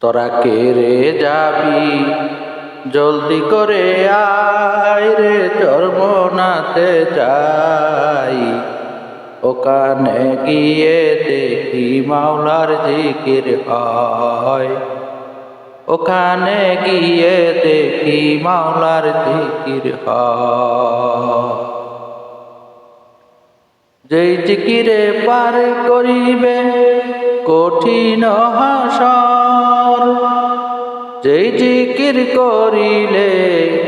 তোরা কে রে যাবি জলদি করে আয় রে, চরমনাতে যাই। ওখানে গিয়ে দেখি মাওলার জিকির হয়, ওখানে গিয়ে দেখি মাওলার জিকির হয়। যেই জিকিরে পার করিবে কঠিন হাসর, যেই জিকির করিলে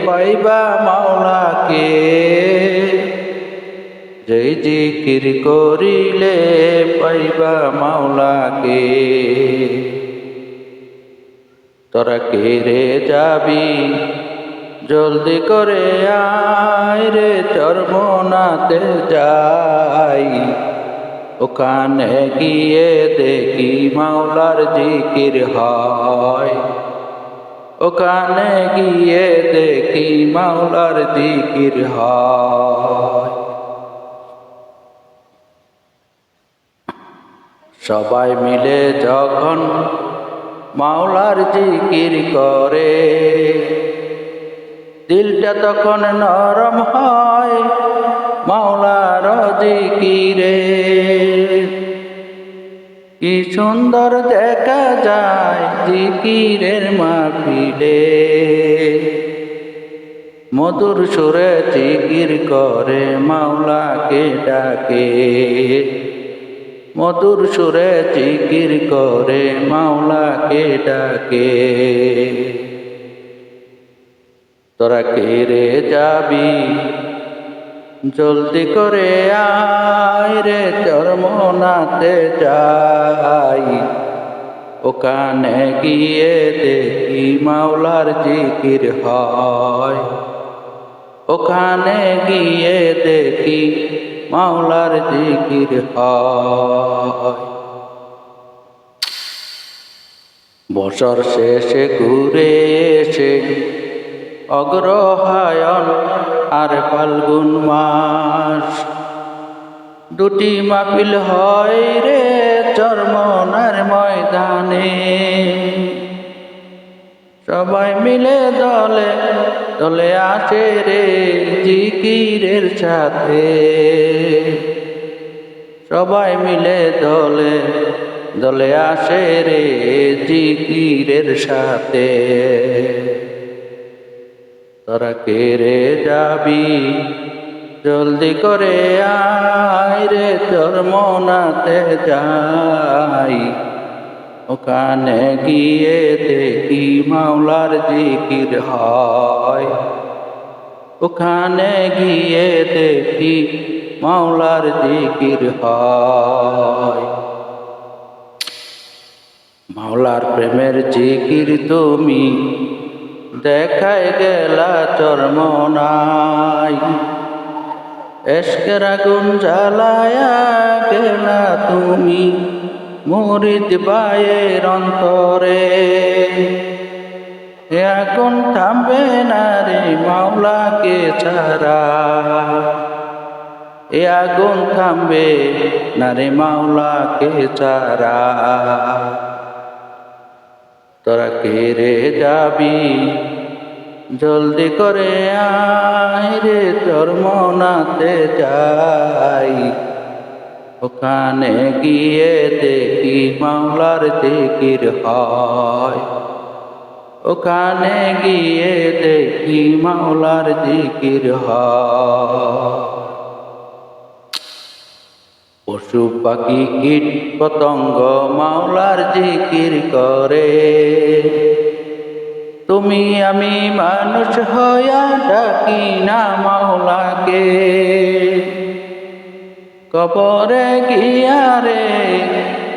পাইবা মাওলাকে, যেই জিকির করিলে পাইবা মাওলাকে। তোরা কে রে যাবি জলদি করে আয় রে, চরমনাতে যাই। ওখানে গিয়ে দেখি মাওলার জিকির হয়, ওখানে গিয়ে দেখি মাওলার জিকির হয়। সবাই মিলে যখন মাওলার জিকির করে, দিলটা তখন নরম হয় মাওলার জিকিরে। কি সুন্দর দেখা যায় জিকিরের মাহফিলে, মধুর সুরে জিকির করে মাওলাকে ডাকে, মধুর সুরে জিকির করে মাওলাকে ডাকে। তোরা কে রে যাবি জলদি করে আয় রে, চরমনাতে যাই। ওখানে গিয়ে দেখি মাওলার জিকির হয়, ওখানে গিয়ে দেখি মাওলার জিকির হয়। বছর শেষে ঘুরে এসে অগ্রহায়ণ আর ফাল্গুন মাস, দুটি মাহফিল হয় রে চরমনার ময়দানে। সবাই মিলে দলে দলে আসে রে জিকিরের সাথে, সবাই মিলে দলে দলে আসে রে জিকিরের সাথে। তোরা কে রে যাবি জলদি করে আয় রে, চরমনাতে যাই। ওখানে গিয়ে দেখি মাওলার জিকির হয়, ওখানে গিয়ে দেখি মাওলার জিকির হয়। মাওলার প্রেমের জিকির তুমি দেখায় গেলা চরমনায়, এশকের আগুন জ্বালায়া গেলা তুমি মুরিদ বায়ের অন্তরে। এ আগুন থামবে না রে মাওলাকে ছাড়া, এ আগুন থামবে না রে মাওলাকে ছাড়া। তোরা কে রে যাবি জলদি করে আয় রে, চরমনাতে যাই। ওখানে গিয়ে দেখি মাওলার জিকির হয়, ওখানে গিয়ে দেখি মাওলার জিকির হয়। পশু পাখি কীট পতঙ্গ মাওলার জিকির করে, তুমি আমি মানুষ হইয়া ডাকি না মাওলাকে। কবরে গিয়া রে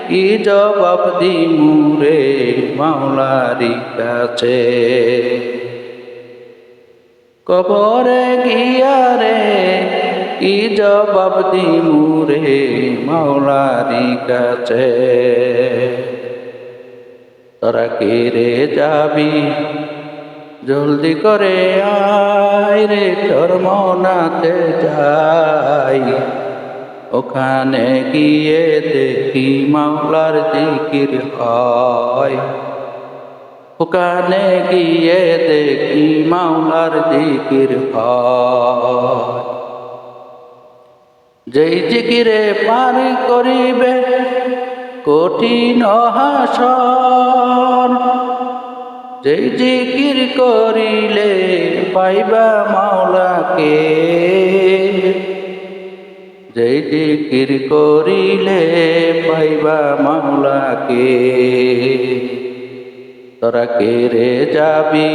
কি জবাব দিমু রে মাওলারি কাছে, কবরে গিয়া রে কি জবাব দিমু রে মাওলারি কাছে। তোরা কে রে যাবি জলদি করে আয় রে, চরমনাতে যাই। ওখানে গিয়ে দেখি মাওলার জিকির হয়, ওখানে গিয়ে দেখি মাওলার জিকির হয়। যেই জিকিরে পার করিবে কঠিন হাসর, যেই জিকির করিলে পাইবা মাওলাকে, যেই জিকির করিলে পাইবা মাওলাকে। তোরা কে রে যাবি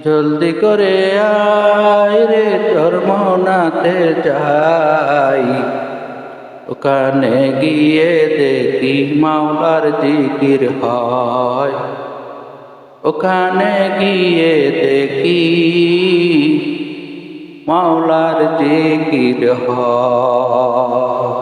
জলদি করে আয় রে, ধর্মনাথে যাই। ওখানে গিয়ে দেখি মাওলার জিকির হয়। ওখানে গিয়ে দেখি মাওলার জিকির হয়।